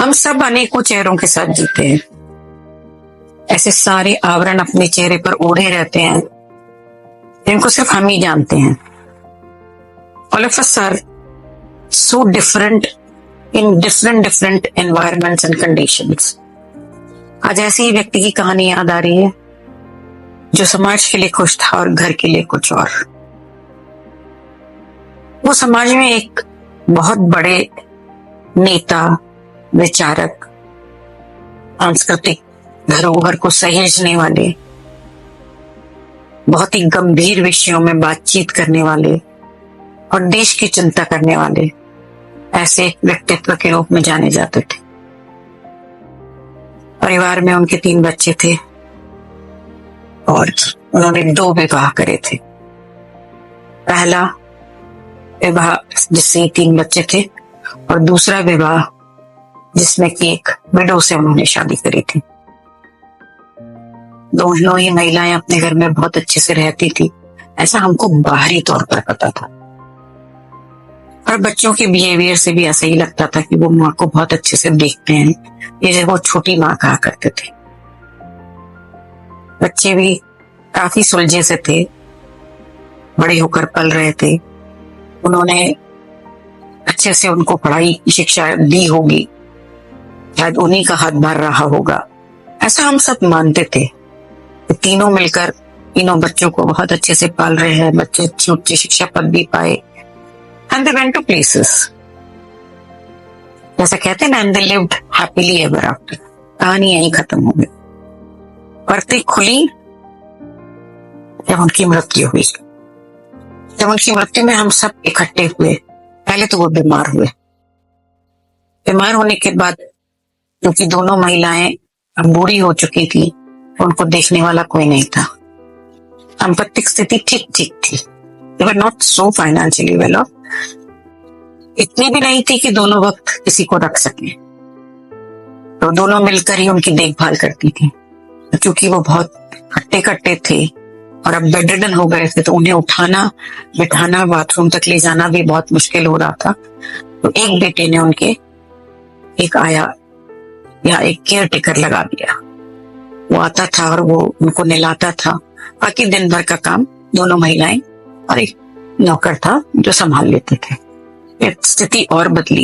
हम सब अनेकों चेहरों के साथ जीते हैं। ऐसे सारे आवरण अपने चेहरे पर ओढ़े रहते हैं जिनको सिर्फ हम ही जानते हैं। All of us are so different in different environments and conditions. आज ऐसी ही व्यक्ति की कहानी याद आ रही है जो समाज के लिए खुश था और घर के लिए कुछ और। वो समाज में एक बहुत बड़े नेता, विचारक, सांस्कृतिक धरोहर को सहेजने वाले, बहुत ही गंभीर विषयों में बातचीत करने वाले और देश की चिंता करने वाले ऐसे एक व्यक्तित्व के रूप में जाने जाते थे। परिवार में उनके 3 बच्चे थे और उन्होंने 2 विवाह करे थे। पहला विवाह जिससे 3 बच्चे थे और दूसरा विवाह जिसमें कि एक विडो से उन्होंने शादी करी थी। दोनों ही महिलाएं अपने घर में बहुत अच्छे से रहती थी, ऐसा हमको बाहरी तौर पर पता था। और बच्चों के बिहेवियर से भी ऐसा ही लगता था कि वो माँ को बहुत अच्छे से देखते हैं, जैसे वो छोटी माँ कहा करते थे। बच्चे भी काफी सुलझे से थे, बड़े होकर पल रहे थे। उन्होंने अच्छे से उनको पढ़ाई की शिक्षा दी होगी, शायद उन्हीं का हाथ भर रहा होगा, ऐसा हम सब मानते थे। तो तीनों मिलकर तीनों बच्चों को बहुत अच्छे से पाल रहे हैं। बच्चे अच्छी उच्च शिक्षा पद भी पाए and they went to places। जैसा कहते हैं ना, and they lived happily ever after। कहानी यहीं खत्म हो गई। पर्दे खुली जब उनकी मृत्यु हुई। जब उनकी मृत्यु में हम सब इकट्ठे हुए, पहले तो वो बीमार हुए। बीमार होने के बाद क्योंकि दोनों महिलाएं अब बूढ़ी हो चुकी थी, उनको देखने वाला कोई नहीं था। सांपत्तिक स्थिति ठीक ठीक थी, they were not so financially well off। इतनी भी नहीं थी कि दोनों वक्त किसी को रख सके, तो दोनों मिलकर ही उनकी देखभाल करती थी। क्योंकि वो बहुत हट्टे कट्टे थे और अब बेडरिडन हो गए थे, तो उन्हें उठाना, बिठाना, बाथरूम तक ले जाना भी बहुत मुश्किल हो रहा था। तो एक बेटे ने उनके एक आया या एक केयर टेकर लगा दिया। वो आता था और वो उनको नहलाता था, बाकी दिन भर का काम दोनों महिलाएं और एक नौकर था जो संभाल लेते थे। स्थिति और बदली,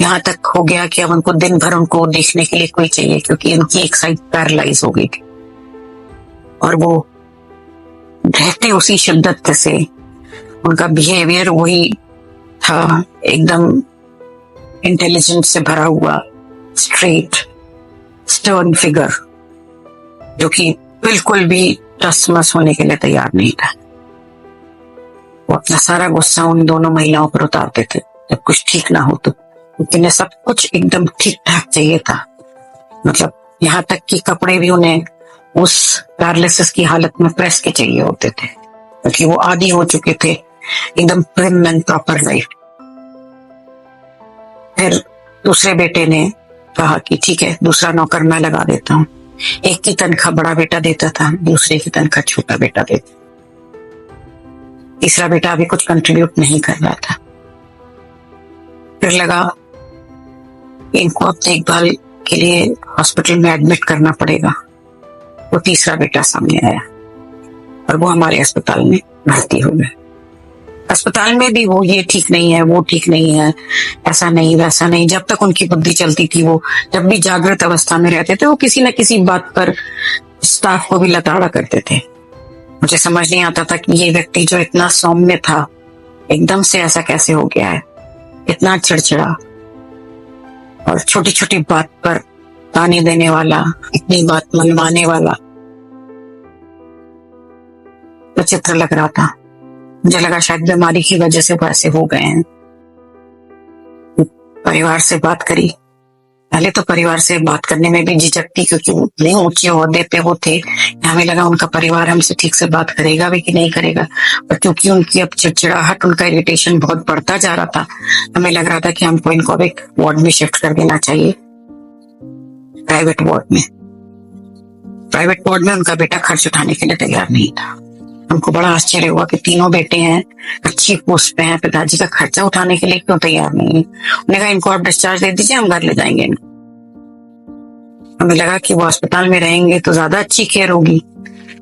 यहाँ तक हो गया कि अब उनको दिन भर उनको देखने के लिए कोई चाहिए, क्योंकि उनकी एक साइड पैरालाइज हो गई थी और वो रहते उसी शिद्दत से, उनका बिहेवियर वही था, एकदम इंटेलिजेंस से भरा हुआ, स्ट्रेट स्टर्न फिगर, जो कि बिल्कुल भी टसमस होने के लिए तैयार नहीं था। वो अपना सारा गुस्सा उन दोनों महिलाओं पर उतारते थे जब कुछ ठीक ना हो तो, क्योंकि उन्हें सब कुछ एकदम ठीक ठाक चाहिए था। मतलब यहाँ तक कि कपड़े भी उन्हें उस पैरालिसिस की हालत में प्रेस के चाहिए होते थे, क्योंकि वो आदी हो चुके थे एकदम प्रिम एंड प्रॉपर लाइफ। फिर दूसरे बेटे ने कहा कि ठीक है, दूसरा नौकर मैं लगा देता हूँ। एक की तनख्वाह बड़ा बेटा देता था, दूसरे की तनख्वाह छोटा बेटा देता। तीसरा बेटा अभी कुछ कंट्रीब्यूट नहीं कर रहा था। फिर लगा इनको अब देखभाल के लिए हॉस्पिटल में एडमिट करना पड़ेगा। वो तीसरा बेटा सामने आया और वो हमारे अस्पताल में भर्ती हो गए। अस्पताल में भी वो ये ठीक नहीं है, वो ठीक नहीं है, ऐसा नहीं वैसा नहीं। जब तक उनकी बुद्धि चलती थी, वो जब भी जागृत अवस्था में रहते थे, वो किसी न किसी बात पर स्टाफ को भी लताड़ा करते थे। मुझे समझ नहीं आता था कि ये व्यक्ति जो इतना सौम्य था, एकदम से ऐसा कैसे हो गया है, इतना चिड़चिड़ा और छोटी छोटी बात पर ताने देने वाला, इतनी बात मनवाने वाला। विचित्र लग रहा था। मुझे लगा शायद बीमारी की वजह से वो ऐसे हो गए हैं। परिवार से बात करी। पहले तो परिवार से बात करने में भी झिझक थी, क्योंकि वो इतने ऊंचे ओहदे पे वो थे। हमें लगा उनका परिवार हमसे ठीक से बात करेगा भी कि नहीं करेगा, पर क्योंकि उनकी अब चिड़चिड़ाहट, उनका इरिटेशन बहुत बढ़ता जा रहा था, हमें लग रहा था कि हमको इनको अब एक वार्ड में शिफ्ट कर देना चाहिए, प्राइवेट वार्ड में। प्राइवेट वार्ड में उनका बेटा खर्च उठाने के लिए तैयार नहीं था। हमको बड़ा आश्चर्य हुआ कि तीनों बेटे हैं अच्छी पोस्ट पे हैं, पिताजी का खर्चा उठाने के लिए क्यों तैयार नहीं है? उन्होंने कहा इनको आप डिस्चार्ज दे दीजिए, हम घर ले जाएंगे इनको। हमें लगा कि वो अस्पताल में रहेंगे तो ज्यादा अच्छी केयर होगी।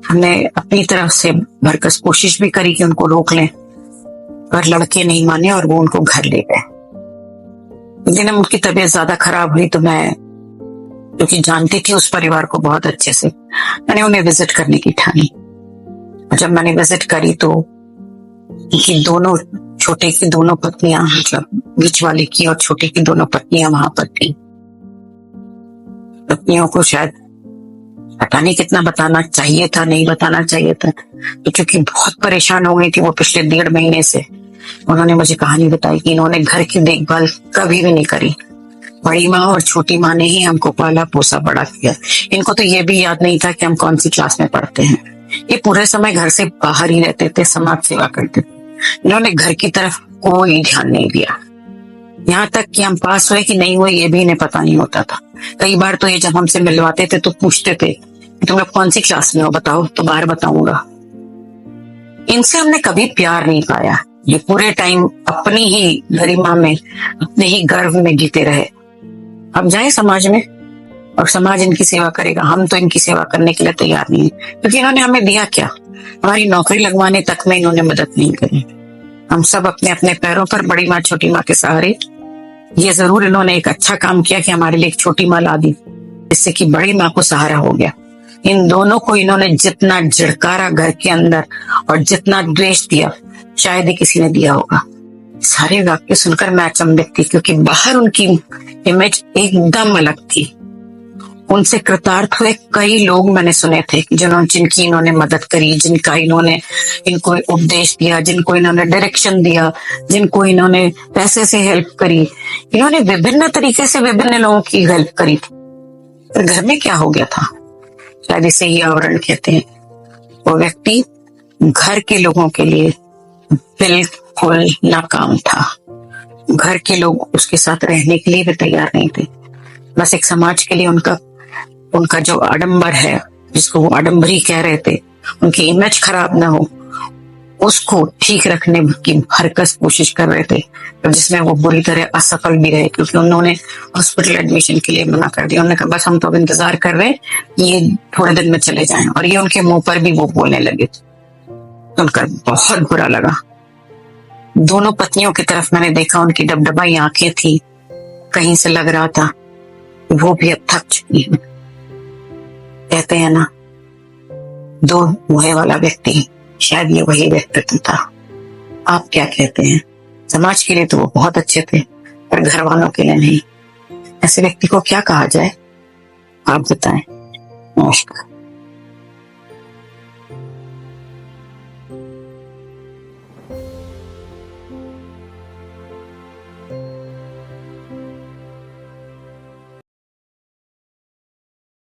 हमने अपनी तरफ से भरकस कोशिश भी करी कि उनको रोक लें, पर लड़के नहीं माने और वो उनको घर ले गए। लेकिन उनकी तबीयत ज्यादा खराब हुई तो मैं, क्योंकि जानती थी उस परिवार को बहुत अच्छे से, मैंने उन्हें विजिट करने की ठानी। जब मैंने विजिट करी तो उनकी दोनों, छोटे की दोनों पत्नियां, मतलब बीच वाले की और छोटे की दोनों पत्नियां वहां पर थी। पत्नियों को शायद पता नहीं कितना बताना चाहिए था, नहीं बताना चाहिए था, तो क्योंकि बहुत परेशान हो गई थी वो पिछले 1.5 महीने से, उन्होंने मुझे कहानी बताई कि इन्होंने घर की देखभाल कभी भी नहीं करी। बड़ी माँ और छोटी माँ ने ही हमको पाला पोसा बड़ा किया। इनको तो ये भी याद नहीं था कि हम कौन सी क्लास में पढ़ते हैं। ये पूरे समय घर से बाहर ही रहते थे, समाज सेवा करते थे। इन्होंने घर की तरफ कोई ध्यान नहीं दिया। यहाँ तक कि हम पास हुए कि नहीं हुए ये भी इन्हें पता नहीं होता था। कई बार तो ये जब हमसे मिलवाते थे तो पूछते थे तुम लोग कौन सी क्लास में हो, बताओ तो बाहर बताऊंगा। इनसे हमने कभी प्यार नहीं पाया। ये पूरे टाइम अपनी ही गरिमा में, अपने ही गर्व में जीते रहे। अब जाए समाज में और समाज इनकी सेवा करेगा, हम तो इनकी सेवा करने के लिए तैयार नहीं है, क्योंकि इन्होंने हमें दिया क्या? हमारी नौकरी लगवाने तक में इन्होंने मदद नहीं करी। हम सब अपने अपने पैरों पर, बड़ी माँ छोटी माँ के सहारे। ये जरूर इन्होंने एक अच्छा काम किया कि हमारे लिए एक छोटी माँ ला दी, जिससे कि बड़ी माँ को सहारा हो गया। इन दोनों को इन्होंने जितना झिड़कारा घर के अंदर और जितना द्वेष दिया, शायद ही किसी ने दिया होगा। सारे वाक्य सुनकर मैं अचंभित थी, क्योंकि बाहर उनकी इमेज एकदम अलग थी। उनसे कृतार्थ हुए कई लोग मैंने सुने थे जिनकी इन्होंने मदद करी, जिनका इन्होंने इनको उपदेश दिया, जिनको इन्होंने डायरेक्शन दिया, जिनको इन्होंने पैसे से हेल्प करी। इन्होंने विभिन्न तरीके से विभिन्न लोगों की हेल्प करी थी। पर घर में क्या हो गया था, शायद इसे ही आवरण कहते हैं। वो व्यक्ति घर के लोगों के लिए बिल्कुल नाकाम था। घर के लोग उसके साथ रहने के लिए भी तैयार नहीं थे। बस एक समाज के लिए उनका जो आडंबर है, जिसको वो आडंबरी कह रहे थे, उनकी इमेज खराब ना हो, उसको ठीक रखने की भरकस कोशिश कर रहे थे, जिसमें वो बुरी तरह असफल भी रहे, क्योंकि उन्होंने हॉस्पिटल एडमिशन के लिए मना कर दिया। उन्होंने कहा बस हम तो अब इंतजार कर रहे हैं ये थोड़े दिन में चले जाएं, और ये उनके मुंह पर भी वो बोलने लगे। उनका बहुत बुरा लगा। दोनों पत्नियों की तरफ मैंने देखा, उनकी डबडबाई आंखें थी, कहीं से लग रहा था वो भी अब थक चुकी है। कहते हैं ना, दो मुहे वाला व्यक्ति, शायद ये वही व्यक्तित्व था। आप क्या कहते हैं? समाज के लिए तो वो बहुत अच्छे थे, पर घर वालों के लिए नहीं। ऐसे व्यक्ति को क्या कहा जाए, आप बताएं। नमस्कार।